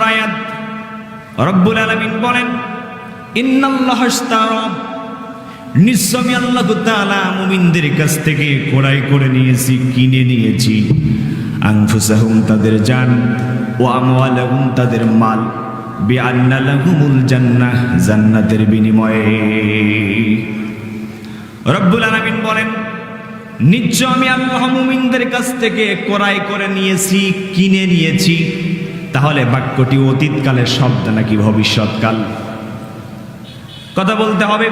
নম্বর আয়াত রব্বুল আলামিন বলেন, ইন্নাল্লাহা ইশতারা, নিশ্চয় আল্লাহ তাআলা মুমিনদের কাছ থেকে ক্রয় করে নিয়েছি, কিনে নিয়েছি, আনফুসাহুম, তাদের জান, ও আমওয়ালাহুম, তাদের মাল, বিআন্না লাহুমুল জান্নাহ, জান্নাতের বিনিময়ে। রব্বুল আলামিন বলেন, নিশ্চয় আমি আল্লাহ মুমিনদের কাছ থেকে ক্রয় করে নিয়েছি, কিনে নিয়েছি। তাহলে বাক্যটি অতীতকালের শব্দ নাকি ভবিষ্যৎকাল? কথা বলতে হবে।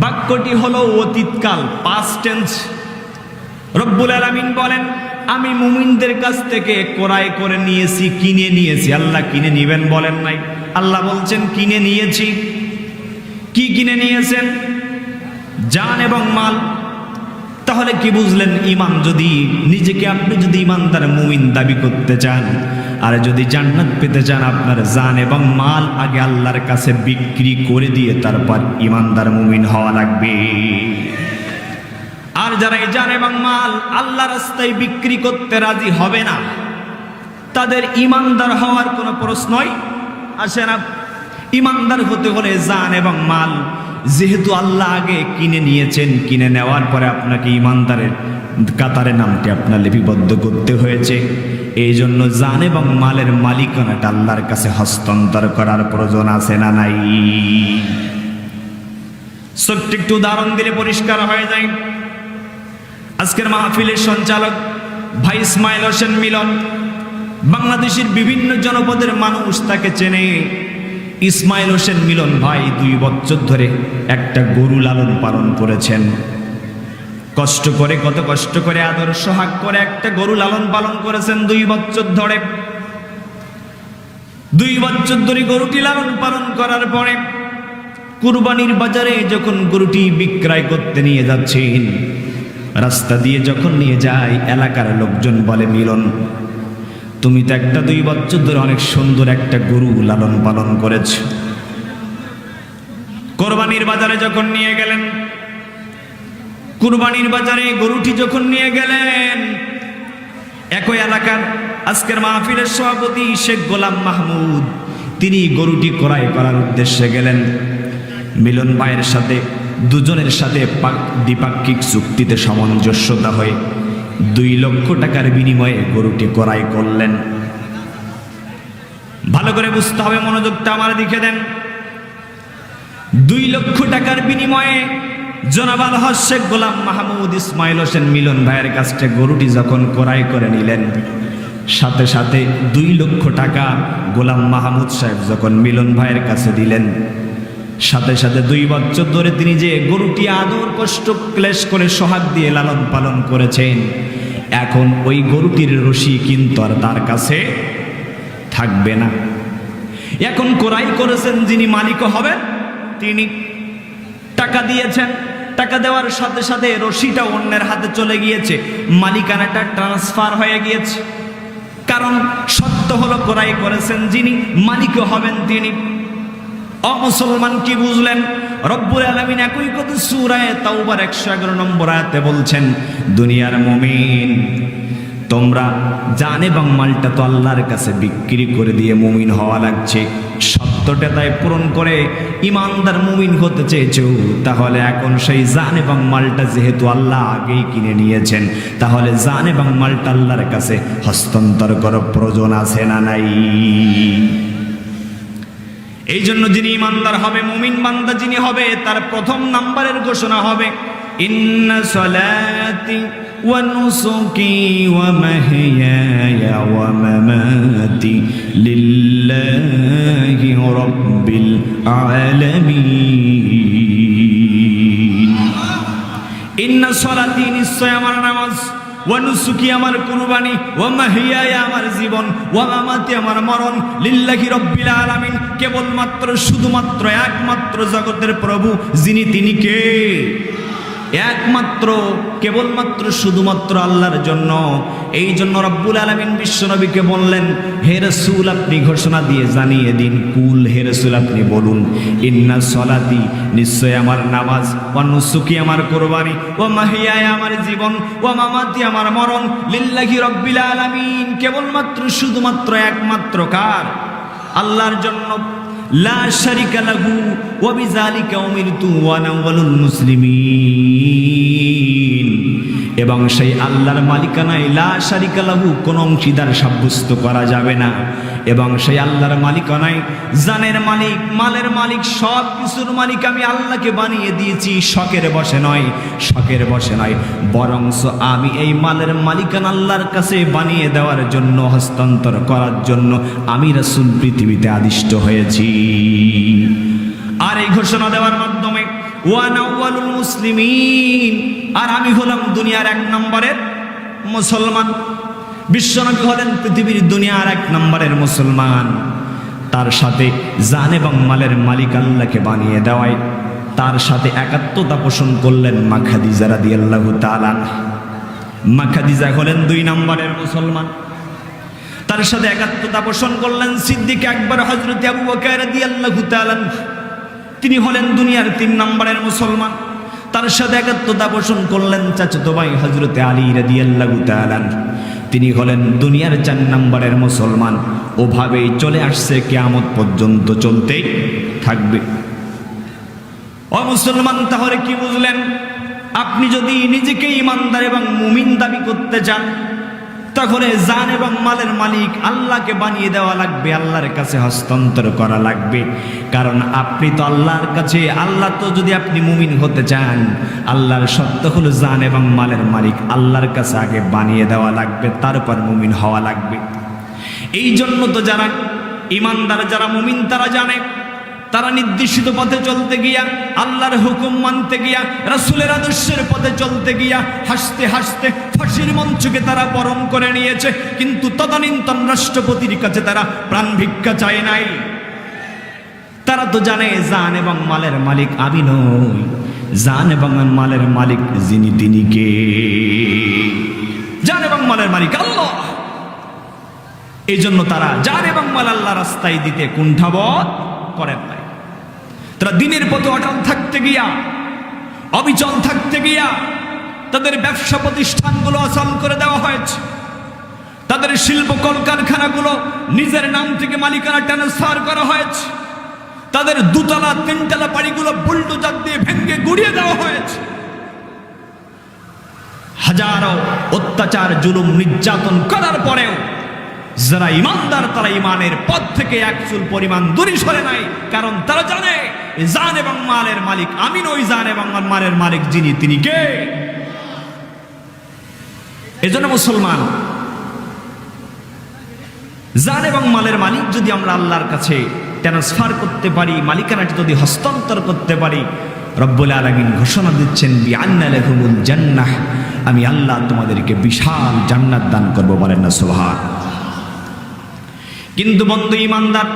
বাক্যটি হলো অতীতকাল, পাস্ট টেন্স। রব্বুল আলামিন বলেন, আমি মুমিনদের কাছ থেকে ক্রয় করে নিয়েছি, কিনে নিয়েছি। আল্লাহ কিনে নিবেন বলেন নাই, আল্লাহ বলছেন কিনে নিয়েছি। কি কিনে নিয়েছেন? জান এবং মাল। তাহলে কি বুঝলেন? ঈমান, যদি নিজেকে আপনি যদি ঈমানদার মুমিন দাবি করতে চান, আর যদি জান্নাত পেতে চান, আপনার জান এবং মাল আগে আল্লাহর কাছে বিক্রি করে দিয়ে তারপর ঈমানদার মুমিন হওয়া লাগবে। আর যারা এই জান এবং মাল আল্লাহর রাস্তায় বিক্রি করতে রাজি হবে না, তাদের ঈমানদার হওয়ার কোনো প্রশ্নই আসে না। ঈমানদার হতে হলে জান এবং মাল যেহেতু আল্লাহ আগে কিনে নিয়েছেন, কিনে নেওয়ার পরে আপনাকে ঈমানদারের কাতারে নামটি আপনার লিপিবদ্ধ করতে হয়েছে। এই জন্য জান এবং মালের মালিকানাটা আল্লাহর কাছে হস্তান্তর করার প্রয়োজন আছে না নাই? ছোট্ট একটু উদাহরণ দিলে পরিষ্কার হয়ে যায়। আজকের মাহফিলের সঞ্চালক ভাই ইসমাইল হোসেন মিলন, বাংলাদেশের বিভিন্ন জনপদের মানুষ তাকে চেনে। ইসমাইল হোসেন মিলন ভাই 2 বছর ধরে একটা গরু লালন পালন করেছেন। কষ্ট করে, কত কষ্ট করে, আদর সোহাগ করে একটা গরু লালন পালন করেছেন 2 বছর ধরে। 2 বছর ধরে গরুটি লালন পালন করার পরে কুরবানির বাজারে যখন গরুটি বিক্রয় করতে নিয়ে যাচ্ছেন, রাস্তা দিয়ে যখন নিয়ে যায়, এলাকার লোকজন বলে, মিলন, তুমি তো একটা 2 বছর ধরে অনেক সুন্দর একটা গরু লালন পালন করেছ। কোরবানির বাজারে যখন নিয়ে গেলেন, কুরবানির বাজারে গরুটি যখন নিয়ে গেলেন, একই এলাকার আজকের মাহফিলের সভাপতি শেখ গোলাম মাহমুদ, তিনি গরুটি ক্রয় করার উদ্দেশ্যে গেলেন। মিলন ভাইয়ের সাথে দুজনের সাথে দ্বিপাক্ষিক চুক্তিতে সামঞ্জস্যতা হয়ে 2 লক্ষ টাকার বিনিময়ে গরুটি ক্রয় করলেন। ভালো করে বুঝতে হবে, মনোযোগটা আমার দিকে দেন। 2 লক্ষ টাকার বিনিময়ে জনাব আলহাজ শেখ গোলাম মাহমুদ ইসমাইল হোসেন মিলন ভাইয়ের কাছ থেকে গরুটি যখন ক্রয় করে নিলেন, সাথে সাথে 2 লক্ষ টাকা গোলাম মাহমুদ সাহেব যখন মিলন ভাইয়ের কাছে দিলেন, সাথে সাথে 2 বছর ধরে তিনি যে গরুটি আদর কষ্ট ক্লেশ করে সোহাগ দিয়ে লালন পালন করেছেন, এখন ওই গরুটির রশি কিন্তু আর তার কাছে থাকবে না। এখন ক্রয় করেছেন যিনি মালিক হবেন, তিনি টাকা দিয়েছেন। টাকা দেওয়ার সাথে সাথে রশিটা অন্যের হাতে চলে গিয়েছে, মালিকানাটা ট্রান্সফার হয়ে গিয়েছে। কারণ সত্য হলো ক্রয় করেছেন যিনি, মালিক হবেন তিনি। অমুসলমান কি বুঝলেন? রব্বুল আলামিন একই কথা সূরা তাওবার 111 নম্বর আয়াতে বলছেন, দুনিয়ার মুমিন, তোমরা জান এবং মালটা তো আল্লাহর কাছে বিক্রি করে দিয়ে মুমিন হওয়া লাগছে। সত্যটা তাই পূরণ করে ঈমানদার মুমিন হতে চেয়েছো, তাহলে এখন সেই জান এবং মালটা যেহেতু আল্লাহ আগেই কিনে নিয়েছেন, তাহলে জান এবং মালটা আল্লাহর কাছে হস্তান্তর করার প্রয়োজন আছে না নাই? এই জন্য যিনি ঈমানদার হবে, মুমিন বান্দা যিনি হবে, তার প্রথম নাম্বারের ঘোষণা হবে, ইন্না সলাতি ওয়া নুসুকি ওয়া মাহইয়ায়া ওয়া মামাতি লিল্লাহি রাব্বিল আলামিন। ইন্না সলাতি, নিশ্চয় আমার নামাজ, ওয়া নুসুকি আমার কুরবানি, ওয়া মাহইয়ায়া আমার জীবন, ওয়া মামাতি আমার মরণ, লিল্লাহি রাব্বিল আলামিন, কেবলমাত্র শুধুমাত্র একমাত্র জগতের প্রভু যিনি, তিনি কে? একমাত্র কেবলমাত্র শুধুমাত্র আল্লাহর জন্য। এই জন্য রব্বুল আলামিন বিশ্বনবীকে বললেন, হে রাসূল আপনি ঘোষণা দিয়ে জানিয়ে দিন, কুল হে রাসূল আপনি বলুন, ইন্না সলাতি নিশ্চয় আমার নামাজ, ওয়া নুসুকি আমার কুরবানি, ওয়া মাহিয়ায়া আমার জীবন, ওয়া মামাতি আমার মরণ, লিল্লাহি রাব্বিল আলামিন কেবলমাত্র শুধুমাত্র একমাত্র কার? আল্লাহর জন্য। লা শারিকা লাহু ওয়া বিযালিকা উমিরতু ওয়া আনা আউয়ালুল মুসলিমিন। এবং সেই আল্লাহর মালিকানায় লা শারিকা লাহু কোন অংশীদার সাব্যস্ত করা যাবে না। এবং সেই আল্লাহর মালিকানায় জানের মালিক, মালের মালিক, সব কিছুর মালিক আমি আল্লাহকে বানিয়ে দিয়েছি। শখের বসে নয়, শখের বসে নয়, বরংস আমি এই মালের মালিকানা আল্লাহর কাছে বানিয়ে দেওয়ার জন্য, হস্তান্তর করার জন্য আমি রাসূল পৃথিবীতে আদিষ্ট হয়েছি। আর এই ঘোষণা দেওয়ার মাধ্যমে ওয়া আউয়ালুল মুসলিমিন, আর আমি হলাম দুনিয়ার এক নম্বরের মুসলমান। বিশ্বনবী হলেন পৃথিবীর দুনিয়ার এক নম্বরের মুসলমান। তার সাথে জান এবং মালের মালিক আল্লাহকে বানিয়ে দেওয়ায় তার সাথে একাত্মতা পোষণ করলেন মা খাদিজা রাদিয়াল্লাহু তাআলা। মা খাদিজা হলেন 2 নম্বরের মুসলমান। তার সাথে একাত্মতা পোষণ করলেন সিদ্দিক আকবর হযরত আবু বকর রাদিয়াল্লাহু তাআলা, তিনি হলেন দুনিয়ার 3 নম্বরের মুসলমান। তার সাথে একাত্মতা পোষণ করলেন চাচাতো ভাই হযরত আলী রাদিয়াল্লাহু তাআলা, তিনি হলেন দুনিয়ার 4 নম্বরের মুসলমান। ওভাবেই চলে আসছে, কিয়ামত পর্যন্ত চলতেই থাকবে। ও মুসলমান, তাহলে কি বুঝলেন? আপনি যদি নিজেকে ইমানদার এবং মুমিন দাবি করতে চান, তাহলে জান এবং মালের মালিক আল্লাহকে বানিয়ে দেওয়া লাগবে, আল্লাহর কাছে হস্তান্তর করা লাগবে। কারণ আপনি তো আল্লাহর কাছে, আল্লাহ তো, যদি আপনি মুমিন হতে চান, আল্লাহর সত্য হলো জান এবং মালের মালিক আল্লাহর কাছে আগে বানিয়ে দেওয়া লাগবে, তারপর মুমিন হওয়া লাগবে। এই জন্য তো যারা ইমানদার, যারা মুমিন, তারা জানে, তারা নির্দিষ্ট পথে চলতে গিয়া, আল্লাহর হুকুম মানতে গিয়া, রাসূলের আদর্শের পথে চলতে গিয়া হাসতে হাসতে ফাঁসির মঞ্চকে তারা বরণ করে নিয়েছে, কিন্তু তদানীন্তন রাষ্ট্রপতির কাছে তারা প্রাণ ভিক্ষা চায় নাই। তারা তো জানে জান এবং মালের মালিক আমি নই, জান এবং মালের মালিক যিনি তিনি কে? জান এবং মালের মালিক আল্লাহ। এই জন্য তারা জান এবং মাল আল্লাহ রাস্তায় দিতে কুণ্ঠাবোধ করেন নাই। তারা দিনের পথে অটল থাকতে গিয়া, অবিচল থাকতে গিয়া তাদের ব্যবসা প্রতিষ্ঠানগুলো অচল করে দেওয়া হয়েছে। তাদের শিল্প কলকারখানাগুলো নিজের নাম থেকে মালিকানা ট্রান্সফার করা হয়েছে। তাদের 2তলা 3তলা বাড়িগুলো বুলডোজার দিয়ে ভেঙে গুড়িয়ে দেওয়া হয়েছে। হাজারো অত্যাচার, জুলুম, নির্যাতন করার পরেও যারা ইমানদার, তারা ইমানের পথ থেকে এক চুল পরিমাণ দূরে সরে নাই। কারণ তারা জানে জান এবং মালের মালিক আমি নই, জান এবং মালের মালিক যিনি তিনি কে? এজন্য মুসলমান, জান এবং মালের মালিক যদি আমরা আল্লাহর কাছে ট্রান্সফার করতে পারি, মালিকানাটি যদি হস্তান্তর করতে পারি, রব্বুল আলামিন ঘোষণা দিচ্ছেন বিআন্না লাহুমুল জান্নাহ, আমি আল্লাহ তোমাদেরকে বিশাল জান্নাত দান করব। বলেন না সুবহান। কিন্তু বন্ধু ইমানদার,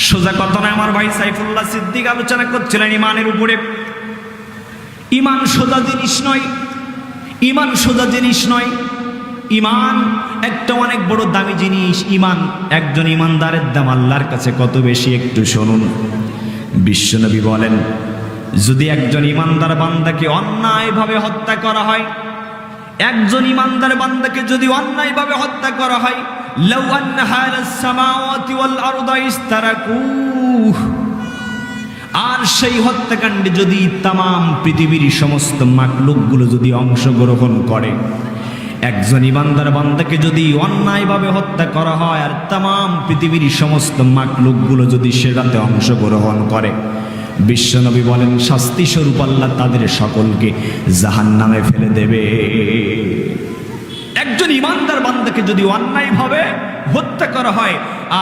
সোজা কথা নয়। আমার ভাই সাইফুল্লাহ সিদ্দিক আলোচনা করছিলেন ইমানের উপরে। ইমান সোজা জিনিস নয়, ইমান সোজা জিনিস নয়। ইমান একটা অনেক বড় দামি জিনিস। ইমান, একজন ইমানদারের দাম আল্লাহর কাছে কত বেশি একটু শুনুন। বিশ্বনবী বলেন, যদি একজন ইমানদার বান্দাকে অন্যায়ভাবে হত্যা করা হয়, একজন ইমানদার বান্দাকে যদি অন্যায়ভাবে হত্যা করা হয়, লাউ আন্না হালাস সামাওয়াতি ওয়াল আরদা ইস্তারাকুহ, আর সেই হত্যাকাণ্ডে যদি তামাম পৃথিবীর সমস্ত মাখলুকগুলো যদি অংশগ্রহণ করে, একজন ইমানদার বান্দাকে যদি অন্যায়ভাবে হত্যা করা হয় আর তামাম পৃথিবীর সমস্ত মাখলুকগুলো যদি সেটাতে অংশগ্রহণ করে, বিশ্বনবী বলেন শাস্তি স্বরূপ আল্লাহ তাদের সকলকে জাহান্নামে ফেলে দেবে। একজন ইমানদার বান্দাকে যদি অন্যায়ভাবে হত্যা করা হয়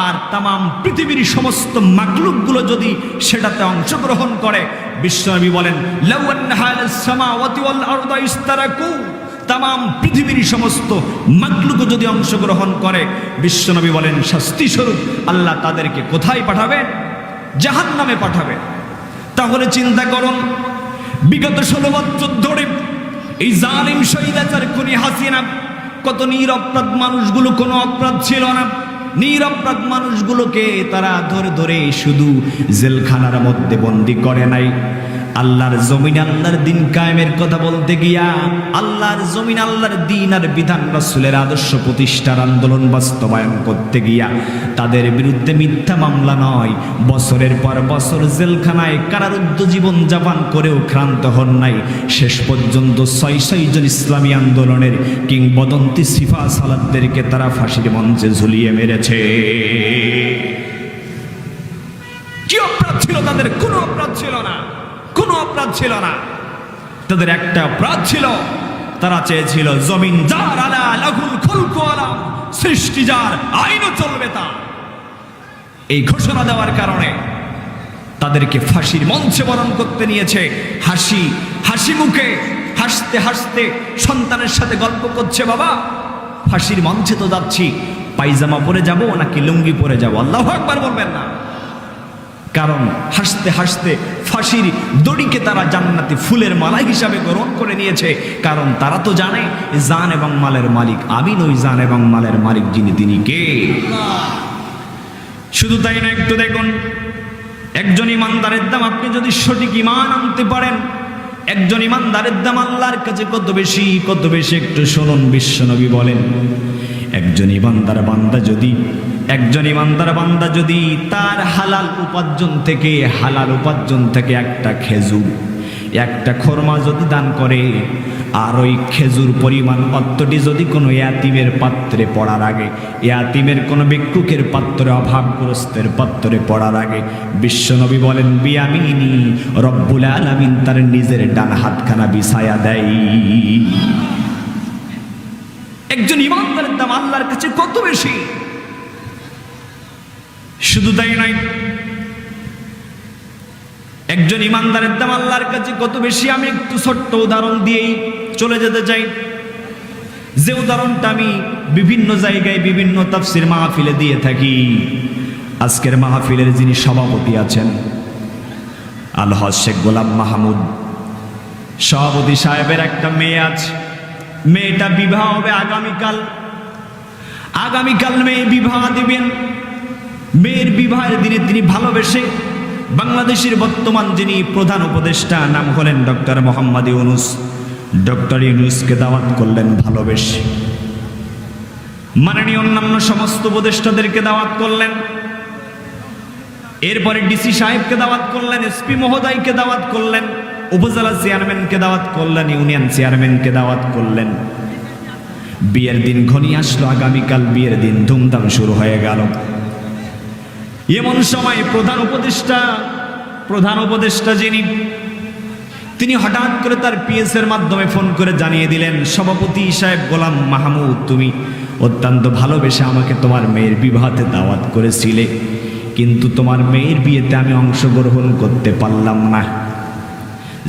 আর তামাম পৃথিবীর সমস্ত মাখলুকগুলো যদি সেটাতে অংশগ্রহণ করে, বিশ্বনবী বলেন লাউ আন্না হালাস সামাওয়াতি ওয়াল আরদা ইস্তারাকু, তামাম পৃথিবীর সমস্ত মাখলুক যদি অংশগ্রহণ করে, বিশ্বনবী বলেন শাস্তি স্বরূপ আল্লাহ তাদেরকে কোথায় পাঠাবে? জাহান্নামে পাঠাবে। তাহলে চিন্তা করুন, বিগত 16 বছর ধরে এই জালিম স্বৈরাচার খুনি হাসিনা কত নিরপরাধ মানুষগুলো, কোনো অপরাধ ছিল না, নিরপরাধ মানুষগুলোকে তারা ধরে ধরে শুধু জেলখানার মধ্যে বন্দী করে নাই, আল্লাহর জমিন আল্লাহর দিন কায়েমের কথা বলতে গিয়া, আল্লাহর জমিন আল্লাহর দিন আর বিধান রাসূলের আদর্শ প্রতিষ্ঠার আন্দোলন বাস্তবায়ন করতে গিয়া তাদের বিরুদ্ধে মিথ্যা মামলা নয়, বছরের পর বছর জেলখানায় কারারুদ্ধ জীবন যাপন করেও ক্ষান্ত হন নাই। শেষ পর্যন্ত 6 জন ইসলামী আন্দোলনের কিংবদন্তি সিফা সালাতদেরকে তারা ফাঁসির মঞ্চে ঝুলিয়ে মেরেছে। কি অপরাধ ছিল তাদের? কোনো অপরাধ ছিল না, কোনো অপরাধ ছিল না। তাদের একটা অপরাধ ছিল, তারা চেয়েছিল জমিন যার আলা লাহুল খুলকু আলাম, সৃষ্টি যার আইনও চলবে তা। এই ঘোষণা দেওয়ার কারণে তাদেরকে ফাঁসির মঞ্চে বরণ করতে নিয়েছে। হাসি মুখে হাসতে হাসতে সন্তানের সাথে গল্প করছে, বাবা ফাঁসির মঞ্চে তো যাচ্ছি, পায়জামা পরে যাব নাকি লুঙ্গি পরে যাব? আল্লাহু আকবার বলবেন না? কারণ হাসতে হাসতে ফাঁসির দড়িকে তারা জান্নাতি ফুলের মালা হিসাবে গ্রহণ করে নিয়েছে। কারণ তারা তো জানে জান এবং মালের মালিক আমি নই, জান এবং মালের মালিক যিনি তিনি কে? শুধু তাই না, একটু দেখুন, একজন ইমানদারের দাম, আপনি যদি সঠিক ইমান আনতে পারেন, একজন ইমানদারের দাম আল্লাহর কাছে কত বেশি, কত বেশি একটু শুনুন। বিশ্বনবী বলেন, একজন ইমানদার বান্দা যদি তার হালাল উপার্জন থেকে একটা খেজুর, একটা খরমা যদি দান করে, আর ওই খেজুর পরিমাণ অর্থটি যদি কোনো ইয়াতিমের পাত্রে পড়ার আগে, ইয়াতিমের কোনো ভিক্ষুকের পাত্রে, অভাবগ্রস্তের পাত্রে পড়ার আগে, বিশ্বনবী বলেন বিয়ামিনি রব্বুল আলামিন তার নিজের ডান হাতখানা বিছায়া দেয়। একজন ইমানদারের দাম আল্লাহর কাছে কত বেশি! শুধু তাই নয়, একজন ইমানদারের দাম আল্লাহর কাছে কত বেশি, আমি একটু ছোট্ট উদাহরণ দিয়েই চলে যেতে চাই। যে উদাহরণটা আমি বিভিন্ন জায়গায় বিভিন্ন তাফসীর মাহফিলে দিয়ে থাকি। আজকের মাহফিলের যিনি সভাপতি আছেন, আলহাজ শেখ গোলাম মাহমুদ সভাপতি সাহেবের একটা মেয়ে আছে, মেয়েটা বিবাহ হবে আগামীকাল মেয়ে বিবাহ দিবেন। মেয়ের বিবাহের দিনে তিনি ভালোবেসে বাংলাদেশের বর্তমান যিনি প্রধান উপদেষ্টা, নাম হলেন ডক্টর মোহাম্মদ ইউনূস, ডক্টর ইউনূসকে দাওয়াত করলেন ভালোবেসে। মাননীয় অন্যান্য সমস্ত উপদেষ্টাদেরকে দাওয়াত করলেন, এরপরে ডিসি সাহেবকে দাওয়াত করলেন, এসপি মহোদয়কে দাওয়াত করলেন, উপজেলা চেয়ারম্যানকে দাওয়াত করলেন, ইউনিয়ন চেয়ারম্যানকে দাওয়াত করলেন। বিয়ের দিন ঘনিয়ে আসলো, আগামীকাল বিয়ের দিন, ধুমধাম শুরু হয়ে গেল। এমন সময় প্রধান উপদেষ্টা যিনি, তিনি হঠাৎ করে তার পিএস এর মাধ্যমে ফোন করে জানিয়ে দিলেন, সভাপতি সাহেব গোলাম মাহমুদ, তুমি অত্যন্ত ভালোবেসে আমাকে তোমার মেয়ের বিবাহতে দাওয়াত করেছিলে, কিন্তু তোমার মেয়ের বিয়েতে আমি অংশগ্রহণ করতে পারলাম না।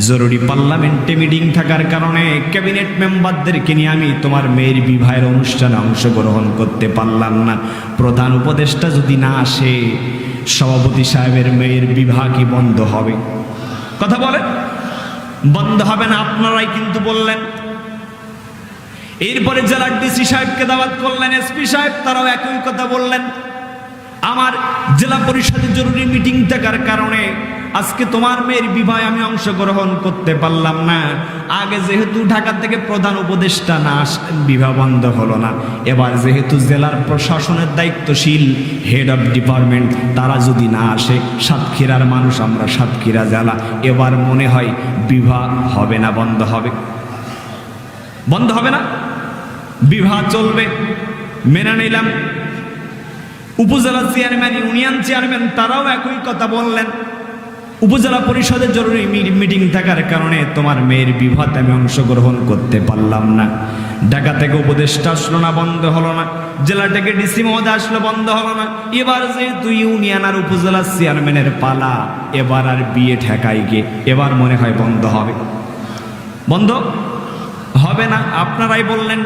জরুরি পার্লামেন্টে মিটিং থাকার কারণে ক্যাবিনেট মেম্বারদেরকে নিয়ে আমি তোমার মেয়ের বিবাহের অনুষ্ঠানে অংশগ্রহণ করতে পারলাম না। প্রধান উপদেষ্টা যদি না আসে, সভাপতি সাহেবের মেয়ের বিবাহ কি বন্ধ হবে? কথা বলেন, বন্ধ হবে না। আপনারাই কিন্তু বললেন। এরপরে জেলার ডিসি সাহেবকে দাওয়াত করলেন, এসপি সাহেব তারাও একই কথা বললেন, আমার জেলা পরিষদের জরুরি মিটিং থাকার কারণে আজকে তোমার মেয়ের বিবাহে আমি অংশগ্রহণ করতে পারলাম না। আগে যেহেতু ঢাকা থেকে প্রধান উপদেষ্টা না আসলেন, বিবাহ বন্ধ হলো না। এবার যেহেতু জেলার প্রশাসনের দায়িত্বশীল হেড অফ ডিপার্টমেন্ট তারা যদি না আসে, সাতক্ষীরার মানুষ আমরা, সাতক্ষীরা জেলা, এবার মনে হয় বিবাহ হবে না, বন্ধ হবে না, বিবাহ চলবে। মেনে নিলাম। উপজেলা চেয়ারম্যান, ইউনিয়ন চেয়ারম্যান তারাও একই কথা বললেন, উপজেলা পরিষদের জরুরি মিটিং থাকার কারণে তোমার মেয়ের বিবাহতে আমি অংশগ্রহণ করতে পারলাম না। ঢাকা থেকে উপদেষ্টা আসলো না, বন্ধ হলো না। জেলা থেকে ডিসি মহোদয় আসলো, বন্ধ হলো না। এবার যেহেতু ইউনিয়ন আর উপজেলা চেয়ারম্যানের পালা, এবার আর বিয়ে ঠেকাই গিয়ে এবার মনে হয় বন্ধ হবে। বন্ধ হবে না, আপনারাই বললেন।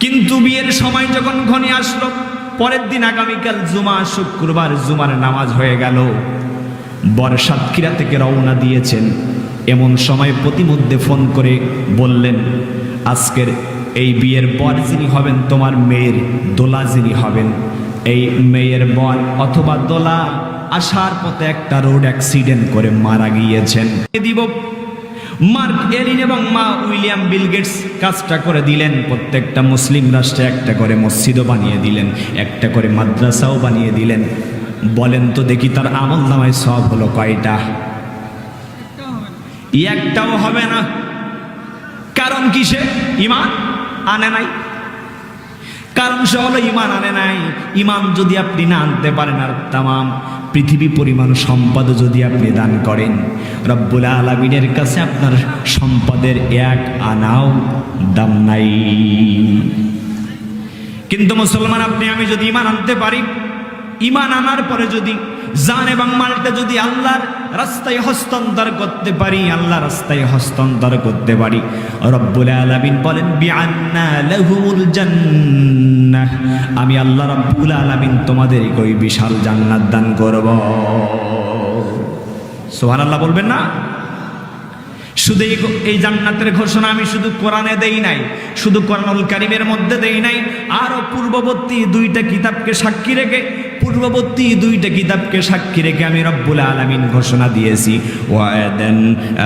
কিন্তু বিয়ের সময় যখন ঘনিয়ে আসলো, পরের দিন আগামীকাল জুমা, শুক্রবার জুমার নামাজ হয়ে গেল। বর সাতক্ষীরা থেকে রওনা দিয়েছেন। এমন সময় প্রতিমধ্যে ফোন করে বললেন, আজকের এই বিয়ের বর যিনি হবেন, তোমার মেয়ের দোলা যিনি হবেন, এই মেয়ের বর অথবা দোলা আসার পথে একটা রোড অ্যাক্সিডেন্ট করে মারা গিয়েছেন। দিব মার্ক এলিন এবং মা উইলিয়াম বিল গেটস কাজটা করে দিলেন। প্রত্যেকটা মুসলিম রাষ্ট্রে একটা করে মসজিদও বানিয়ে দিলেন, একটা করে মাদ্রাসাও বানিয়ে দিলেন। বলেন তো দেখি তার আমল নামায় সব হলো কয়টা? একটাও হবে না। কারণ কিসে? ইমান আনে নাই। কারণ সে হলো ইমান আনে নাই। ইমান যদি আপনি না আনতে পারেন, আর তামাম পৃথিবী পরিমাণ সম্পদ যদি আপনি দান করেন, রব্বুল আলামিনের কাছে আপনার সম্পদের এক আনাও দাম নাই। কিন্তু মুসলমান আপনি আমি যদি ইমান আনতে পারি, ইমান আনার পরে যদি জান এবং মালটা যদি আল্লাহর রাস্তায় হস্তান্তর করতে পারি, আল্লাহ রাস্তায় হস্তান্তর করতে পারি, রব্বুল আলামিন বলেন বিআন্না লাহুমুল জান্নাহ, আমি আল্লাহ রব্বুল আলামিন তোমাদেরকে ওই বিশাল জান্নাত দান করব। সুবহানাল্লাহ বলবেন না? শুধু এই জান্নাতের ঘোষণা আমি শুধু কোরআনে দেই নাই, শুধু কোরআনুল কারীমের মধ্যে দেই নাই, আরো পূর্ববর্তী দুইটা কিতাবকে সাক্ষী রেখে আমি রব্বুল আলামিন ঘোষণা দিয়েছি, ওয়াদান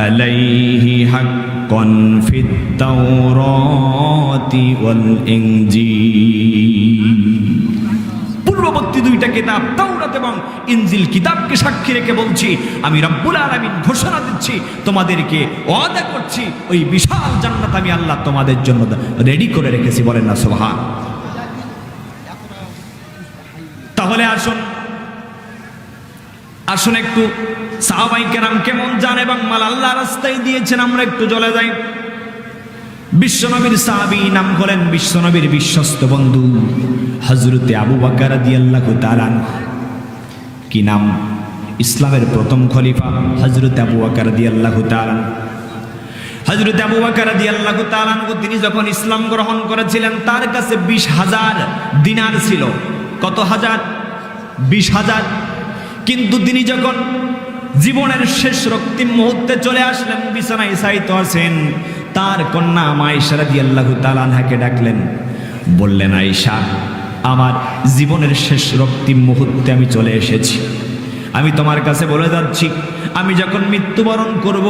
আলাইহি হাক্কান ফিত তাওরাতি ওয়াল ইনজিল। পূর্ববর্তী দুইটা কিতাব তাওরাত এবং ইনজিল কিতাবকে সাক্ষী রেখে বলছি, আমি রব্বুল আলামিন ঘোষণা দিচ্ছি, তোমাদেরকে ওয়াদা করছি, ওই বিশাল জান্নাত আমি আল্লাহ তোমাদের জন্য রেডি করে রেখেছি। বলেন না সুবহান। তাহলে আসুন একটু সাহাবায়ে কেরাম কেমন জান এবং মাল আল্লাহ রাস্তায় দিয়েছেন, আমরা একটু চলে যাই। বিশ্বনবীর সাহাবী নাম হলেন বিশ্বনবীর বিশ্বস্ত বন্ধু হযরতে আবু বকর রাদিয়াল্লাহু তাআলা। কি নাম? ইসলামের প্রথম খলিফা হযরতে আবু বকর রাদিয়াল্লাহু তাআলা। হযরতে আবু বকর রাদিয়াল্লাহু তাআলা তিনি যখন ইসলাম গ্রহণ করেছিলেন, তার কাছে 20,000 দিনার ছিল। কত হাজার? 20,000। কিন্তু তিনি যখন জীবনের শেষ রক্তিম মুহূর্তে চলে আসলেন, বিছানায় শায়িত আছেন, তার কন্যা আয়েশা রাদিয়াল্লাহু তাআলা আনহাকে ডাকলেন, বললেন, আয়েশা, আমার জীবনের শেষ রক্তিম মুহূর্তে আমি চলে এসেছি। আমি তোমার কাছে বলে যাচ্ছি, আমি যখন মৃত্যুবরণ করব,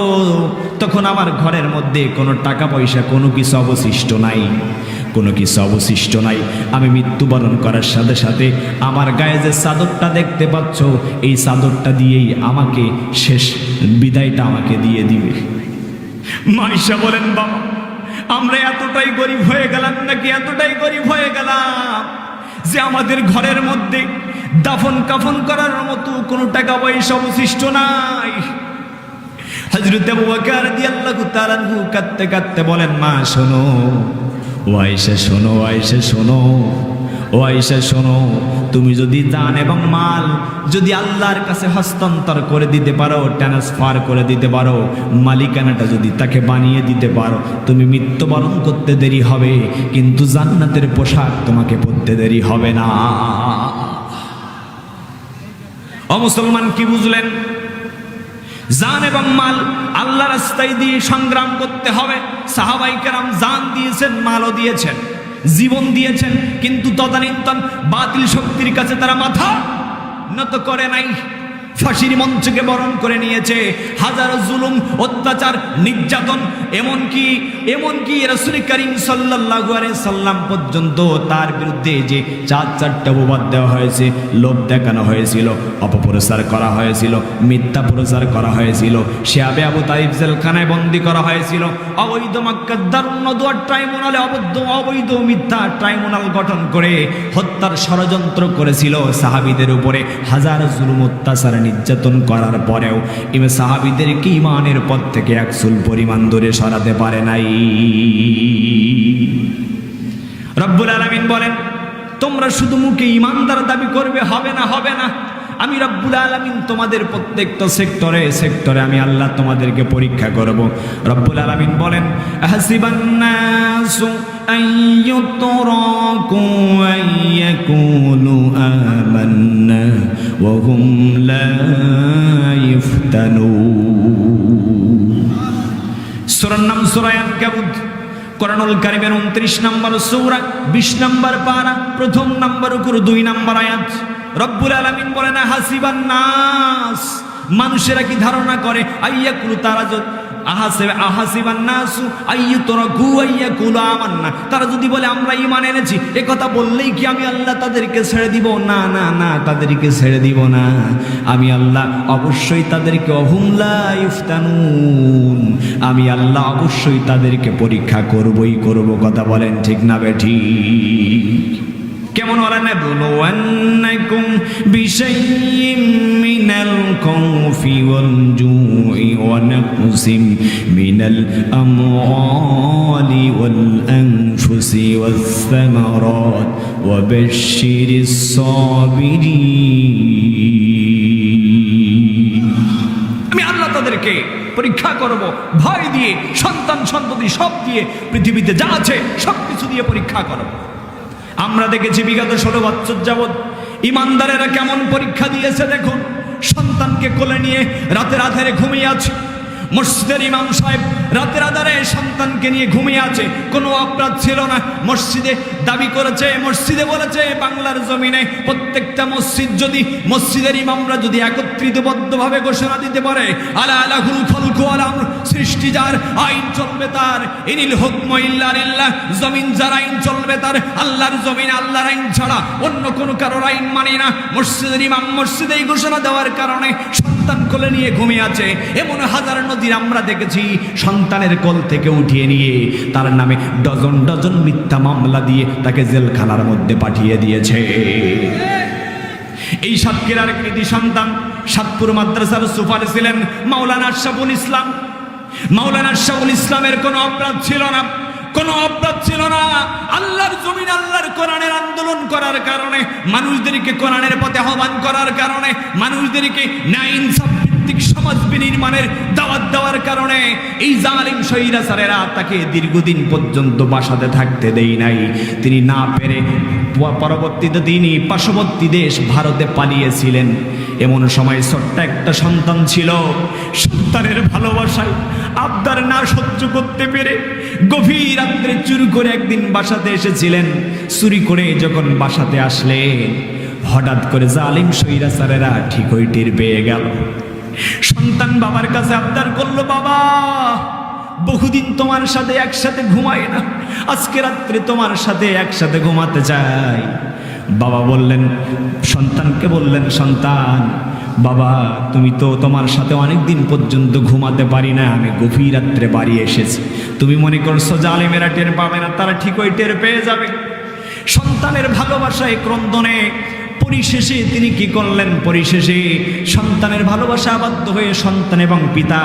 তখন আমার ঘরের মধ্যে কোনো টাকা পয়সা কোনো কিছু অবশিষ্ট নাই। আমি মৃত্যুবরণ করার সাথে সাথে আমার গায়ে যে চাদরটা দেখতে পাচ্ছ, এই চাদরটা দিয়েই আমাকে শেষ বিদায়টা আমাকে দিয়ে দিবে। আয়েশা বলেন, বাবা, আমরা এতটাই গরিব হয়ে গেলাম নাকি, এতটাই গরিব হয়ে গেলাম যে আমাদের ঘরের মধ্যে দাফন কাফন করার মতো কোনো টাকা পয়সা অবশিষ্ট নাই। হযরত আবু বকর রাদিয়াল্লাহু তাআলা কাঁদতে কাঁদতে বলেন, মা শোনো, ও আয়েশা শোনো, আয়েশা শোনো, ও আয়েশা শোনো, তুমি যদি জান এবং মাল যদি আল্লাহর কাছে হস্তান্তর করে দিতে পারো, ট্রান্সফার করে দিতে পারো, মালিকানাটা যদি তাকে বানিয়ে দিতে পারো, তুমি মৃত্যুবরণ করতে দেরি হবে, কিন্তু জান্নাতের পোশাক তোমাকে পরতে দেরি হবে না। ও মুসলমান, কি বুঝলেন? জান এবং মাল আল্লাহ রাস্তায় দিয়ে সংগ্রাম করতে হবে। সাহাবায়ে কেরাম জান দিয়েছেন, মালও দিয়েছেন, জীবন দিয়েছেন, কিন্তু তদানীন্তন বাতিল শক্তির কাছে তারা মাথা নত করে নাই। ফাঁসির মঞ্চকে বরণ করে নিয়েছে, হাজারো জুলুম, অত্যাচার, নির্যাতন, এমনকি রাসূল করিম সাল্লাল্লাহু আলাইহি সাল্লাম পর্যন্ত তার বিরুদ্ধে যে 4-4টা অপবাদ দেওয়া হয়েছে, লোভ দেখানো হয়েছিল, অপপ্রচার করা হয়েছিল, মিথ্যা প্রচার করা হয়েছিল, শিয়াবে আবু তালিব জেলখানায় বন্দী করা হয়েছিল, অবৈধ মক্কার দারুন নদওয়ার ট্রাইব্যুনালে অবৈধ মিথ্যা ট্রাইব্যুনাল গঠন করে হত্যার ষড়যন্ত্র করেছিল সাহাবীদের উপরে। হাজার জুলুম, অত্যাচার, নির্যাতন করার পরেও সাহাবীদেরকে ঈমানের পথ থেকে এক চুল পরিমাণ দূরে সরাতে পারে নাই। রব্বুল আলামিন বলেন, তোমরা শুধু মুখে ঈমানদার দাবি করবে, হবে না। আমি রব্বুল আলামিন তোমাদের প্রত্যেকটা সেক্টরে আমি আল্লাহ তোমাদেরকে পরীক্ষা করব। রব্বুল আলামিন বলেন, আহসিবান নাসু أن يتركوا أن يقولوا آمنا وهم لا يفتنون সূরার নাম সূরা আনকাবুত, কোরআনুল কারীমের 29 নম্বর সূরা, 20 নম্বর পারা, প্রথম নম্বর উপর 2 নম্বর আয়াত। রব্বুল আলামিন বলেন, হাসিবান নাস, মানুষেরা কি ধারণা করে, আইয়াকুলু, তারা আহাসিবান নাসু আইয়ুতরাকু আইয়াকুলু আমান্না, তারা যদি বলে আমরা ঈমান এনেছি, এ কথা বললেই কি আমি আল্লাহ তাদেরকে ছেড়ে দিব? না না না, তাদেরকে ছেড়ে দিব না। আমি আল্লাহ অবশ্যই তাদেরকে অহুম লা ইফতানুন, আমি আল্লাহ অবশ্যই তাদেরকে পরীক্ষা করবই করব। কথা বলেন ঠিক না বেঠিক? কেমন ওয়ালানাবলুওয়ান্নাকুম বিশাইইম মিনাল খাউফি ওয়াল জুই ওয়া নাকসিম মিনাল আমওয়ালি ওয়াল আনফুসি ওয়াস সামারাত ওয়া বাশশিরিস সাবিরিন। আমি আল্লাহ তাদেরকে পরীক্ষা করব, ভয় দিয়ে, সন্তান সন্ততি সব দিয়ে, পৃথিবীতে যা আছে সব কিছু দিয়ে পরীক্ষা করব। আমরা দেখেছি বিগত 16 বছর যাবৎ ইমানদারেরা কেমন পরীক্ষা দিয়েছে দেখুন। সন্তানকে কোলে নিয়ে রাতের আধারে ঘুমিয়ে আছে, মসজিদের ইমাম সাহেব রাতের আধারে সন্তানকে নিয়ে ঘুমিয়ে আছে, কোনো অপরাধ ছিল না। মসজিদে দাবি করেছে, মসজিদে বলেছে বাংলার জমিনে প্রত্যেকটা মসজিদ যদি, মসজিদের ইমামরা যদি একত্রিতবদ্ধভাবে ঘোষণা দিতে পারে, আলা আলাহুল খালকু ওয়াল আমর, সৃষ্টি যার, আইন চলবে তার, ইনিল হুকমু ইল্লা লিল্লাহ, জমিন যার আইন চলবে তার, আল্লাহর জমিনে আল্লাহর আইন ছাড়া অন্য কোনো কারোর আইন মানি না। মসজিদের ইমাম মসজিদে এই ঘোষণা দেওয়ার কারণে সন্তান কোলে নিয়ে ঘুমিয়ে আছে। এমন হাজার নজির আমরা দেখেছি। সন্তানের কোল থেকে উঠিয়ে নিয়ে তার নামে ডজন ডজন মিথ্যা মামলা দিয়ে তাকে জেলখানার মধ্যে পাঠিয়ে দিয়েছে। এই সাতক্ষীরার কৃতি সন্তান, সাতপুর মাদ্রাসার সুপার ছিলেন মাওলানা আশরাফুল ইসলাম। মাওলানা আশরাফুল ইসলামের কোনো অপরাধ ছিল না, কোনো অপরাধ ছিল না। আল্লাহর জমিন, আল্লাহর কোরআনের আন্দোলন করার কারণে, মানুষদেরকে কোরআনের পথে আহ্বান করার কারণে, মানুষদেরকে ন্যায় ইনসাফ ভিত্তিক সমাজ বিনির্মাণের দাওয়াত দেওয়ার কারণে এই জালিম স্বৈরাচারেরা তাকে দীর্ঘদিন পর্যন্ত বাসাতে থাকতে দেয় নাই। তিনি না পেরে পরবর্তীতে তিনি পার্শ্ববর্তী দেশ ভারতে পালিয়েছিলেন। এমন সময় ছোট্ট একটা সন্তান ছিল, সন্তানের ভালোবাসায় আবদার না সহ্য করতে পেরে গভীর রাত্রে চুরি করে একদিন বাসাতে এসেছিলেন। চুরি করে যখন বাসাতে আসলেন, হঠাৎ করে জালিম স্বৈরাচারেরা ঠিকই টের পেয়ে গেল। সন্তান বাবার কাছে আবদার করলো, বাবা বহুদিন তোমার সাথে একসাথে ঘুমাই না, আজকে রাত্রে তোমার সাথে একসাথে ঘুমাতে চাই। বাবা বললেন, সন্তানকে বললেন, সন্তান বাবা তুমি তো তোমার সাথে অনেক দিন পর্যন্ত ঘুমাতে পারি না, আমি গভীর রাত্রে বাড়ি এসেছি, তুমি মনে করছো জালিমেরা টের পাবে না? তারা ঠিকই টের পেয়ে যাবে। সন্তানের ভালোবাসায় ক্রন্দনে পরিশেষে তিনি কি করলেন? পরিশেষে সন্তানের ভালোবাসা আবদ্ধ হয়ে সন্তান এবং পিতা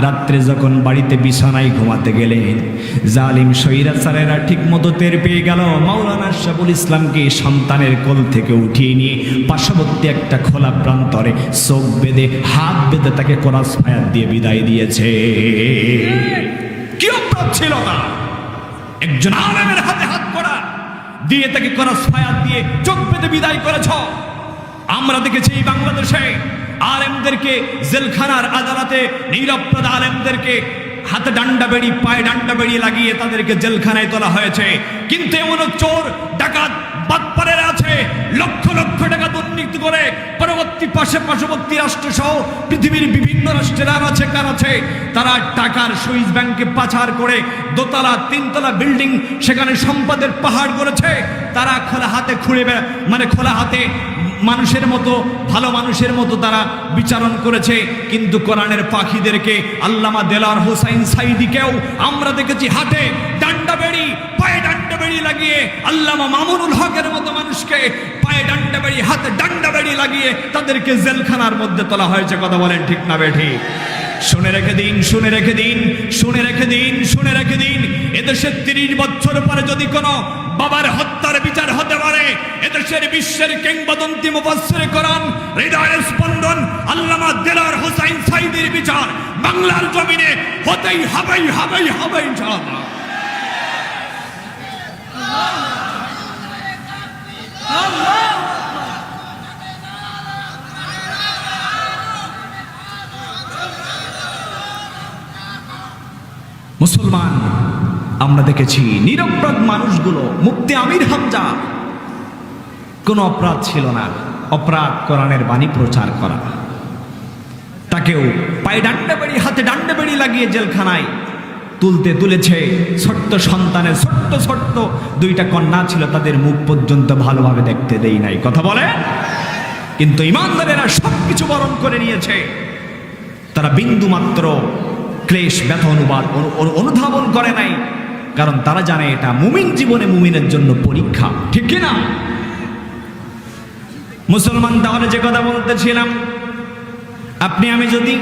রাত্রে যখন বাড়িতে বিছানায় ঘুমাতে গেলেন, জালিম স্বৈরাচারেরা ঠিক মতো টের পেয়ে গেল। মাওলানা আশরাফুল ইসলামকে সন্তানের কোল থেকে উঠিয়ে নিয়ে পার্শ্ববর্তী একটা খোলা প্রান্তরে চোখ বেঁধে হাত বেঁধে তাকে কোরাস ফায়ার দিয়ে বিদায় দিয়েছে। কি অপরাধ ছিল না? একজন আলেমের হাতে হাত করা দিয়ে তাকে কোরাস ফায়ার দিয়ে চোখ বেঁধে বিদায় করেছ। আমরা দেখেছি বাংলাদেশে আলেমদেরকে জেলখানার আদালতে, নিরপরাধ আলেমদেরকে হাতে ডান্ডা বেড়ি, পায়ে ডান্ডা বেড়ি লাগিয়ে তাদেরকে জেলখানায় তোলা হয়েছে। কিন্তু এমন চোর ডাকাত বাটপারেরা আছে, লক্ষ লক্ষ টাকা দুর্নীতি করে পার্শ্ববর্তী রাষ্ট্র সহ পৃথিবীর বিভিন্ন রাষ্ট্রের আর আছে কার আছে, তারা টাকার সুইস ব্যাংকে পাচার করে দোতলা তিনতলা বিল্ডিং, সেখানে সম্পদের পাহাড় করেছে। তারা খোলা হাতে খোলা হাতে মানুষের মতো, ভালো মানুষের মতো তারা বিচারণ করেছে। কিন্তু কোরআনের পাখিদেরকে, আল্লামা দেলাওয়ার হোসাইন সাইদিকেও আমরা দেখেছি হাতে ডান্ডা বেড়ি, পায়ে ডান্ডা বেড়ি লাগিয়ে, আল্লামা মামুনুল হকের মতো মানুষকে পায়ে ডান্ডা বেড়ি, হাতে ডান্ডা বেড়ি লাগিয়ে তাদেরকে জেলখানার মধ্যে তোলা হয়েছে। কথা বলেন ঠিক না বেঠিক? শুনে রেখে দিন, শুনে রেখে দিন, শুনে রেখে দিন, শুনে রেখে দিন, এদেশে 30 বছর পরে যদি কোনো বাবার হত্যার বিচার হতে পারে, এদেশের বিশ্বের কিংবদন্তি মুফাসসিরে কোরআন, হৃদয়ের স্পন্দন আল্লামা দেলাওয়ার হোসাইন সাইদির বিচার বাংলার জমিনে হতেই হবে ইনশাআল্লাহ। মুসলমান আমরা দেখেছি নিরপরাধ মানুষগুলো, মুফতি আমির হামজা, কোনো অপরাধ ছিল না, অপরাধ কোরআনের বাণী প্রচার করা। তাকেও পায়ে ডান্ডা বেড়ি, হাতে ডান্ডা বেড়ি লাগিয়ে জেলখানায় তুলেছে। ছোট্ট সন্তানের ছোট্ট ছোট্ট দুইটা কন্যা ছিল, তাদের মুখ পর্যন্ত ভালোভাবে দেখতে দেই নাই। কথা বলে, কিন্তু ইমানদারেরা সবকিছু বরণ করে নিয়েছে। তারা বিন্দু মাত্র ক্লেশ ব্যথা অনুধাবন করে নাই, কারণ তারা জানে এটা মুমিন জীবনে মুমিনের জন্য পরীক্ষা। ঠিক কিনা মুসলমান? তাহলে যে কথা বলতেছিলাম, আপনি আমি যদি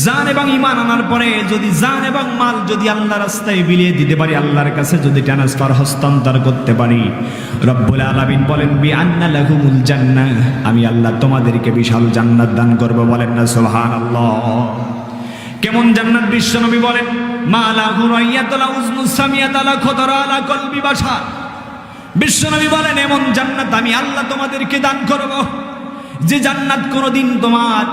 জান এবং ঈমান আনার পরে যদি জান এবং মাল যদি আল্লাহর রাস্তায় বিলিয়ে দিতে পারি, আল্লাহর কাছে যদি ট্রান্সফার হস্তান্তর করতে পারি, রব্বুল আলামিন বলেন বিআন্না লাহুমুল জান্নাহ, আমি আল্লাহ তোমাদেরকে বিশাল জান্নাত দান করব। বলেন না সুবহানাল্লাহ। কেমন জান্নাত? বিশ্বনবী বলেন মা লাহু রাইয়াতুল উজমুস সামিয়াত আলা খতরা আলা কলবি বাশার। বিশ্বনবী বলেন এমন জান্নাত আমি আল্লাহ তোমাদেরকে দান করব, যে জান্নাত কোনোদিন তোমার,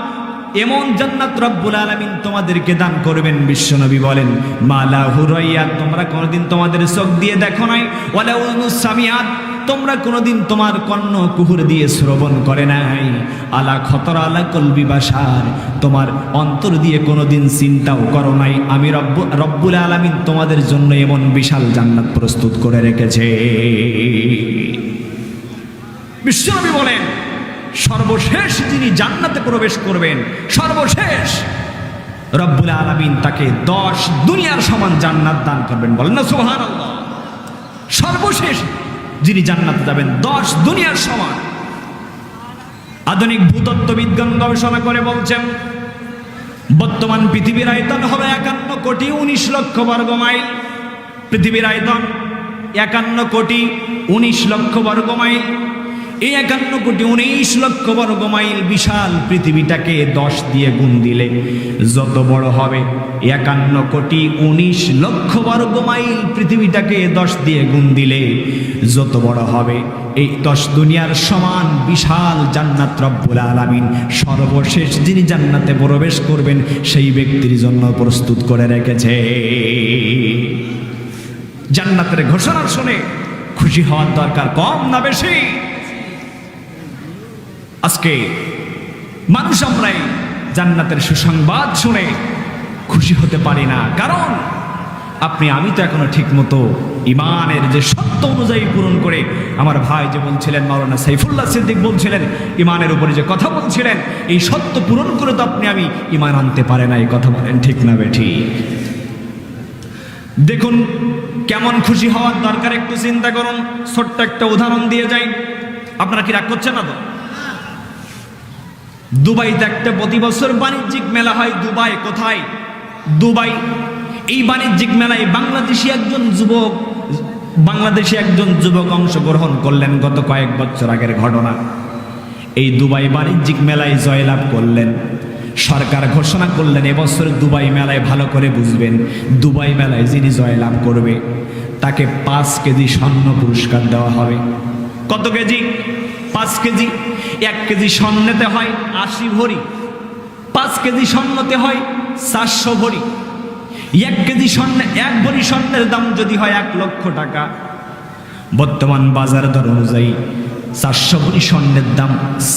এমন জান্নাত রব্বুল আলামিন তোমাদেরকে দান করবেন। বিশ্বনবী বলেন মা লাহু রাইয়াত, তোমরা কোনোদিন তোমাদের চোখ দিয়ে দেখো নাই, ওয়ালা উজমুস সামিয়াত, তোমরা কোনোদিন তোমার কর্ণ কুহুর দিয়ে শ্রবণ করে নাই, আলা খতরা আলা কলবি বাশার, তোমার অন্তর দিয়ে কোনোদিন চিন্তাও করো নাই। আমি রব্বুল আলামিন তোমাদের জন্য এমন বিশাল জান্নাত প্রস্তুত করে রেখেছে। বিশ্বনবী বলেন সর্বশেষ যিনি জান্নাতে প্রবেশ করবেন, সর্বশেষ রব্বুল আলামিন তাকে 10 দুনিয়ার সমান জান্নাত দান করবেন। বলেন না সুবহানাল্লাহ। সর্বশেষ যিনি জান্নাতে যাবেন 10 দুনিয়ার সমান। আধুনিক ভূতত্ত্ববিজ্ঞান গবেষণা করে বলছেন বর্তমান পৃথিবীর আয়তন হলো 51 কোটি 19 লক্ষ বর্গ মাইল। পৃথিবীর আয়তন 51 কোটি 19 লক্ষ বর্গ মাইল। এই 51 কোটি 19 লক্ষ বর্গ মাইল বিশাল পৃথিবীটাকে 10 দিয়ে গুণ দিলে যত বড় হবে, 51 কোটি 19 লক্ষ বর্গ মাইল পৃথিবীটাকে 10 দিয়ে গুণ দিলে যত বড় হবে, এই 10 দুনিয়ার সমান বিশাল জান্নাত রব্বুল আলামিন সর্বশেষ যিনি জান্নাতে প্রবেশ করবেন সেই ব্যক্তির জন্য প্রস্তুত করে রেখেছে। জান্নাতের ঘোষণা শুনে খুশি হওয়ার দরকার কম না বেশি? আজকে মানুষ আমরাই জান্নাতের সুসংবাদ শুনে খুশি হতে পারি না, কারণ আপনি আমি তো এখনো ঠিক মতো ইমানের যে সত্য অনুযায়ী পূরণ করে, আমার ভাই যে বলছিলেন, মাওলানা সাইফুল্লাহ সিদ্দিক বলছিলেন ইমানের উপরে যে কথা বলছিলেন, এই সত্য পূরণ করে তো আপনি আমি ইমান আনতে পারে না। এই কথা বলেন ঠিক না বেঠি? দেখুন কেমন খুশি হওয়ার দরকার, একটু চিন্তা করুন। ছোট্ট একটা উদাহরণ দিয়ে যাই, আপনারা কি রাগ করছেন না তো? দুবাইতে একটা প্রতি বছর বাণিজ্যিক মেলা হয়। দুবাই কোথায়? দুবাই। এই বাণিজ্যিক মেলায় বাংলাদেশি একজন যুবক অংশগ্রহণ করলেন। গত কয়েক বছর আগের ঘটনা। এই দুবাই বাণিজ্যিক মেলায় জয়লাভ করলেন। সরকার ঘোষণা করলেন এবছর দুবাই মেলায়, ভালো করে বুঝবেন, দুবাই মেলায় যিনি জয়লাভ করবে তাকে 5 কেজি স্বর্ণ পুরস্কার দেওয়া হবে। কত কেজি? 5 কেজি। 1 কেজি স্বর্ণেতে হয় 80 ভরি, 5 কেজি স্বর্ণতে হয় 400 ভরি। 1 কেজি স্বর্ণে, 1 ভরি স্বর্ণের দাম যদি হয় 1 লক্ষ টাকা, বর্তমান বাজার দর অনুযায়ী 400 ভরি স্বর্ণের দাম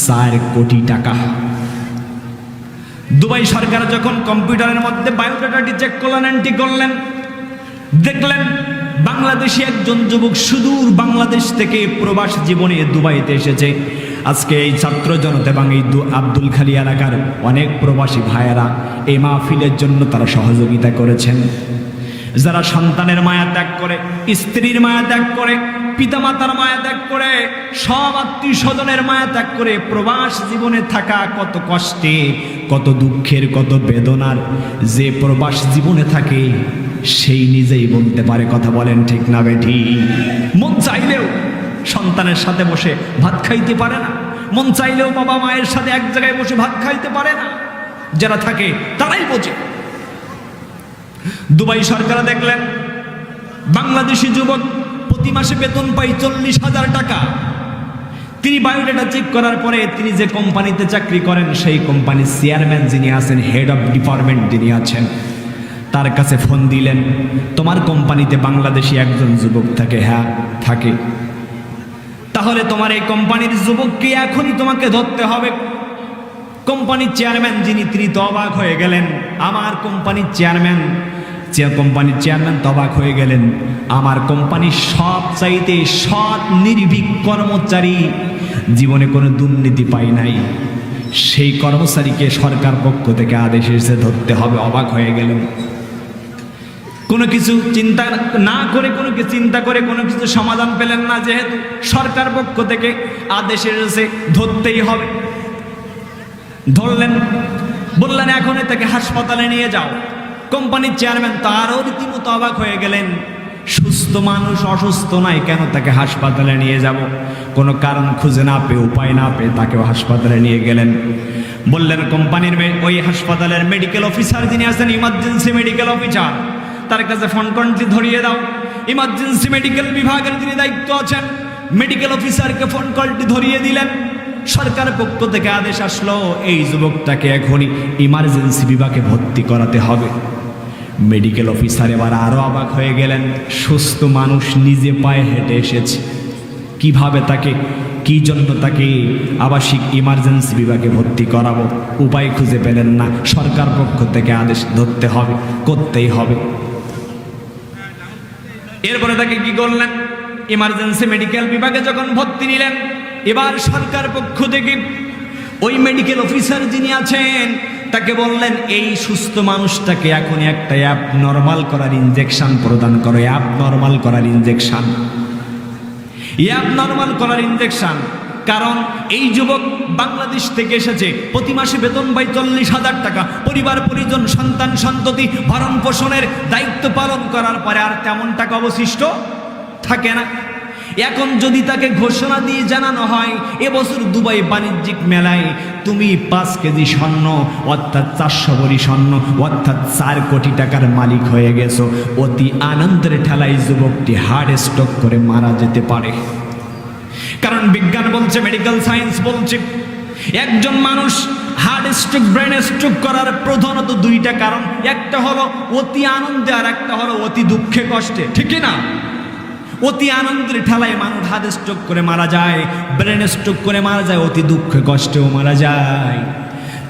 4 কোটি টাকা। দুবাই সরকার যখন কম্পিউটারের মধ্যে বায়োডাটাটি চেক করলেন, এন্ট্রি করলেন, দেখলেন বাংলাদেশি একজন যুবক সুদূর বাংলাদেশ থেকে প্রবাস জীবনে দুবাইতে এসেছে। আজকে এই ছাত্র জনতা এবং এই আব্দুল খালি এলাকার অনেক প্রবাসী ভাইয়েরা এই মাহফিলের জন্য তারা সহযোগিতা করেছেন। যারা সন্তানের মায়া ত্যাগ করে, স্ত্রীর মায়া ত্যাগ করে, পিতামাতার মায়া ত্যাগ করে, সব আত্মীয় স্বজনের মায়া ত্যাগ করে প্রবাস জীবনে থাকা কত কষ্টে, কত দুঃখের, কত বেদনার যে প্রবাস জীবনে থাকে সেই নিজেই বলতে পারে। কথা বলেন ঠিক না বেঠি? মন চাইলেও সন্তানের সাথে বসে ভাত খাইতে পারে না, মন চাইলেও বাবা মায়ের সাথে এক জায়গায় বসে ভাত খাইতে পারে না। যারা থাকে তারাই বোঝে। দুবাই সরকার দেখলেন বাংলাদেশি যুবক প্রতি মাসে বেতন পাই 40,000 টাকা। তিনি বায়োডাটা চেক করার পরে তিনি যে কোম্পানিতে চাকরি করেন সেই কোম্পানির চেয়ারম্যান যিনি আছেন, হেড অফ ডিপার্টমেন্ট যিনি আছেন, তার কাছে ফোন দিলেন, তোমার কোম্পানিতে বাংলাদেশি একজন যুবক থাকে? হ্যাঁ থাকে। তাহলে তোমার এই কোম্পানির যুবককে এখনই তোমাকে ধরতে হবে। কোম্পানির চেয়ারম্যান যিনি তিনি তো অবাক হয়ে গেলেন। আমার কোম্পানির চেয়ারম্যান তো অবাক হয়ে গেলেন। আমার কোম্পানির সবচাইতে সৎ নির্ভীক কর্মচারী, জীবনে কোনো দুর্নীতি পাই নাই, সেই কর্মচারীকে সরকার পক্ষ থেকে আদেশ এসে ধরতে হবে। অবাক হয়ে গেলেন। কোনো কিছু চিন্তা না করে কোনো কিছু সমাধান পেলেন না, যেহেতু সরকার পক্ষ থেকে আদেশ এসে ধরতেই হবে। ধরলেন, বললেন এখনই তাকে হাসপাতালে নিয়ে যাও। কোম্পানির চেয়ারম্যান তারও রীতিমতো অবাক হয়ে গেলেন। সুস্থ মানুষ অসুস্থ নয়, কেন তাকে হাসপাতালে নিয়ে যাব? কোনো কারণ খুঁজে না পেয়ে, উপায় না পেয়ে তাকেও হাসপাতালে নিয়ে গেলেন। বললেন কোম্পানির ওই হাসপাতালের মেডিকেল অফিসার যিনি আছেন, ইমার্জেন্সি মেডিকেল অফিসার, তার কাছে ফোন কলটি ধরিয়ে দাও। ইমার্জেন্সি মেডিকেল বিভাগের যিনি দায়িত্ব আছেন, মেডিকেল অফিসারকে ফোন কলটি ধরিয়ে দিলেন। সরকার পক্ষ থেকে আদেশ আসলো, এই যুবকটাকে এখনই ইমার্জেন্সি বিভাগে ভর্তি করাতে হবে। মেডিকেল অফিসার এবার আরো অবাক হয়ে গেলেন। সুস্থ মানুষ নিজে পায়ে হেঁটে এসেছে, কিভাবে তাকে, কি জন্য তাকে আবাসিক ইমার্জেন্সি বিভাগে ভর্তি করাবো? উপায় খুঁজে পেলেন না। সরকার পক্ষ থেকে আদেশ ধরতে হবে, করতেই হবে। এরপরে তাকে কি করলেন? ইমার্জেন্সি মেডিকেল বিভাগে যখন ভর্তি নিলেন, এবার সরকার পক্ষ থেকে ওই মেডিকেল অফিসার যিনি আছেন তাকে বললেন, এই সুস্থ মানুষটাকে এখন একটা অ্যাপ নর্মাল করার ইনজেকশন প্রদান করো। অ্যাপ নর্মাল করার ইনজেকশন। কারণ এই যুবক বাংলাদেশ থেকে এসেছে, প্রতি মাসে বেতন পায় 40,000 টাকা। পরিবার পরিজন, সন্তান সন্ততি ভরণ পোষণের দায়িত্ব পালন করার পরে আর তেমন টাকা অবশিষ্ট থাকে না। এখন যদি তাকে ঘোষণা দিয়ে জানানো হয়, এবছর দুবাই বাণিজ্যিক মেলায় তুমি 5 কেজি স্বর্ণ অর্থাৎ 400 ভরি স্বর্ণ অর্থাৎ 4 কোটি টাকার মালিক হয়ে গেছো, অতি আনন্দের ঠেলায় যুবকটি হার্ট স্ট্রোক করে মারা যেতে পারে। কারণ বিজ্ঞান বলছে, মেডিকেল সায়েন্স বলছে, একজন মানুষ হার্ট স্ট্রোক, ব্রেন স্ট্রোক করার প্রধানত 2টা কারণ। একটা হলো অতি আনন্দে, আর একটা হলো অতি দুঃখে কষ্টে, ঠিক না? অতি আনন্দের ঠেলায় মানুষ হার্ট স্ট্রোক করে মারা যায়, ব্রেন স্ট্রোক করে মারা যায়, অতি দুঃখে কষ্টেও মারা যায়।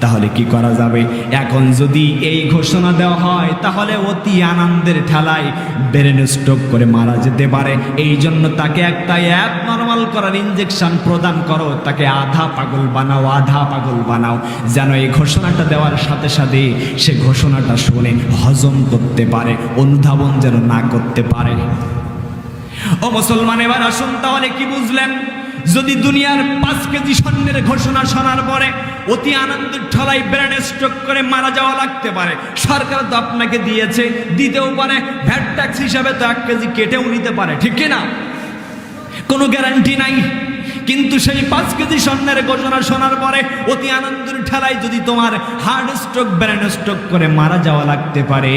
তাহলে কি করা যাবে? এখন যদি এই ঘোষণা দেওয়া হয়, তাহলে অতি আনন্দের ঠেলায় ব্রেন স্ট্রোক করে মারা যেতে পারে। এই জন্য তাকে একটা অ্যাপ নর্মাল করার ইনজেকশন প্রদান করো, তাকে আধা পাগল বানাও, যেন এই ঘোষণাটা দেওয়ার সাথে সাথে সে ঘোষণাটা শুনে হজম করতে পারে, অনুধাবন যেন না করতে পারে। ও মুসলমান, এবার আসুন, তাহলে কি বুঝলেন? যদি দুনিয়ার 5 কেজি স্বর্ণের ঘোষণা শোনার পরে অতি আনন্দের ঠেলায় ব্রেন স্ট্রোক করে মারা যাওয়া লাগতে পারে, সরকার তো আপনাকে দিয়েছে, দিতেও পারে, ভ্যাট ট্যাক্স হিসাবে তো 1 কেজি কেটেও নিতে পারে, ঠিক না? কোনো গ্যারান্টি নাই। কিন্তু সেই 5 কেজি স্বর্ণের ঘোষণা শোনার পরে অতি আনন্দের ঠেলায় যদি তোমার হার্ট স্ট্রোক, ব্রেন স্ট্রোক করে মারা যাওয়া লাগতে পারে,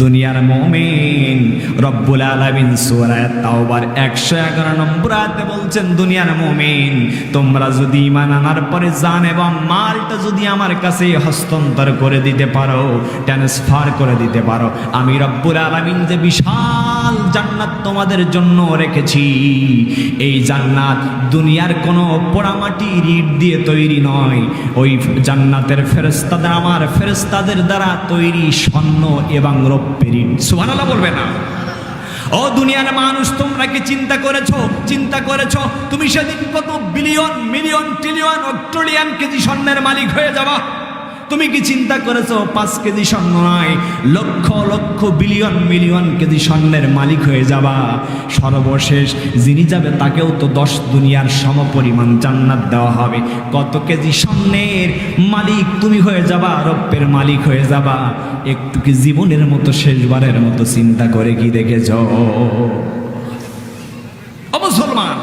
দুনিয়ার মুমিন রব্বুল আলামিন সূরা তাওবার 111 নম্বর আয়াতে বলছেন, দুনিয়ার মুমিন তোমরা যদি ঈমান আনার পরে জান এবং মালটা যদি আমার কাছে হস্তান্তর করে দিতে পারো, ট্রান্সফার করে দিতে পারো, আমি রব্বুল আলামিন যে বিশাল জান্নাত তোমাদের জন্য রেখেছি, এই জান্নাত দুনিয়ার কোনো পোড়ামাটির ইট দিয়ে তৈরি নয়। ওই জান্নাতের ফেরেশতাদের, আমার ফেরেশতাদের দ্বারা তৈরি স্বর্ণ এবং রৌপ্যের ইট। সুবহানাল্লাহ বলবে না? ও দুনিয়ার মানুষ, তোমরা কি চিন্তা করেছো তুমি সেদিন কত billion, million, trillion, trillion KG স্বর্ণের মালিক হয়ে যাবা? তুমি কি চিন্তা করেছো 5 কেজি স্বর্ণ নয়, lakh lakh billion million KG স্বর্ণের মালিক হয়ে যাবা? সর্বশেষ যিনি যাবে তাকেও তো 10 দুনিয়ার সমপরিমাণ জান্নাত দেওয়া হবে। কত কেজি স্বর্ণের মালিক তুমি হয়ে যাবা, রৌপ্যের মালিক হয়ে যাবা? একটু কি জীবনের মতো শেষবারের মতো চিন্তা করে কি দেখেছো? ও মুসলমান,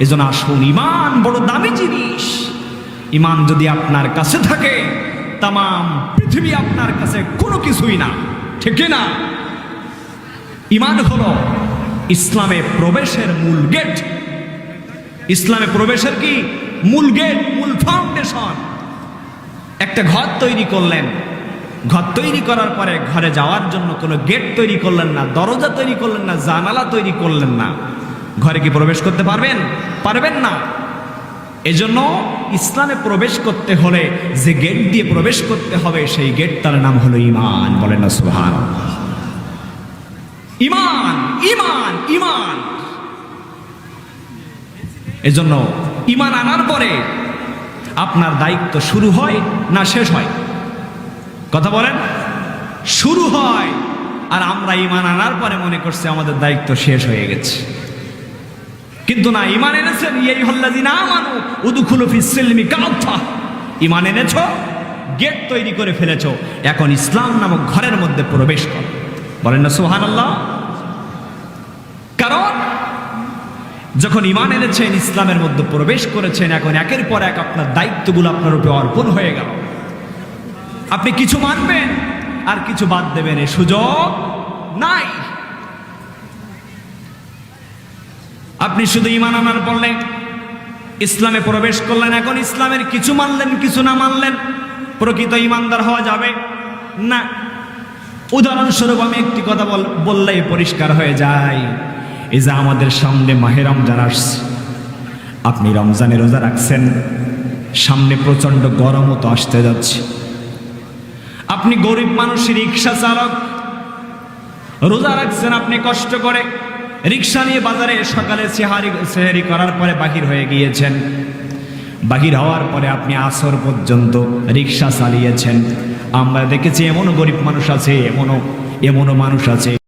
এজন্য আসুন, ঈমান বড় দামি জিনিস। ঈমান যদি আপনার কাছে থাকে, তাম পৃথিবী আপনার কাছে কোনো কিছুই না, ঠিক না? ঈমান হলো ইসলামে প্রবেশের মূল গেট, ইসলামে প্রবেশের কি মূল গেট, মূল ফাউন্ডেশন। একটা ঘর তৈরি করলেন, ঘর তৈরি করার পরে ঘরে যাওয়ার জন্য কোনো গেট তৈরি করলেন না, দরজা তৈরি করলেন না, জানালা তৈরি করলেন না, ঘরে কি প্রবেশ করতে পারবেন? পারবেন না। এজন্য ইসলামে প্রবেশ করতে হলে যে গেট দিয়ে প্রবেশ করতে হবে সেই গেট তার নাম হলো ঈমান। বলেন না সুবহানাল্লাহ। ঈমান, ঈমান, ঈমান। এজন্য ঈমান আনার পরে আপনার দায়িত্ব শুরু হয় না শেষ হয়? কথা বলেন। শুরু হয়। আর আমরা ঈমান আনার পরে মনে করছি আমাদের দায়িত্ব শেষ হয়ে গেছে। কিন্তু না, ঈমান এনেছেন, ইয়া আইয়ুহাল্লাযীনা আমানু উদখুলু ফিস-সিলমি কাফা। ঈমান এনেছো, গেট তৈরি করে ফেলেছো, এখন ইসলাম নামক ঘরের মধ্যে প্রবেশ করো। বলেন না সুবহানাল্লাহ। কারণ যখন ঈমান এনেছেন, ইসলামের মধ্যে প্রবেশ করেছেন, এখন একের পর এক আপনার দায়িত্বগুলো আপনার উপরে অর্পণ হয়ে গেল। আপনি কিছু মানবেন আর কিছু বাদ দেবেন, এই সুযোগ নাই। আপনি শুধু ঈমান আনার পড়লেন, ইসলামে প্রবেশ করলেন, এখন ইসলামের কিছু মানলেন কিছু না মানলেন, প্রকৃত ঈমানদার হওয়া যাবে না। উদাহরণস্বরূপ আমি একটি কথা বললেই পরিষ্কার হয়ে যায়। এই যে আমাদের সামনে মাহে রমজান আসছে, আপনি রমজানে রোজা রাখছেন, সামনে প্রচন্ড গরমও তো আসতে যাচ্ছে। আপনি গরিব মানুষ, রিক্সা চালক, রোজা রাখছেন আপনি কষ্ট করে, রিক্সা নিয়ে বাজারে সকালে সেহারি করার পরে বাহির হয়ে গিয়েছেন। বাহির হওয়ার পরে আপনি আসর পর্যন্ত রিক্সা চালিয়েছেন। আমরা দেখেছি এমনও গরিব মানুষ আছে, এমনও মানুষ আছে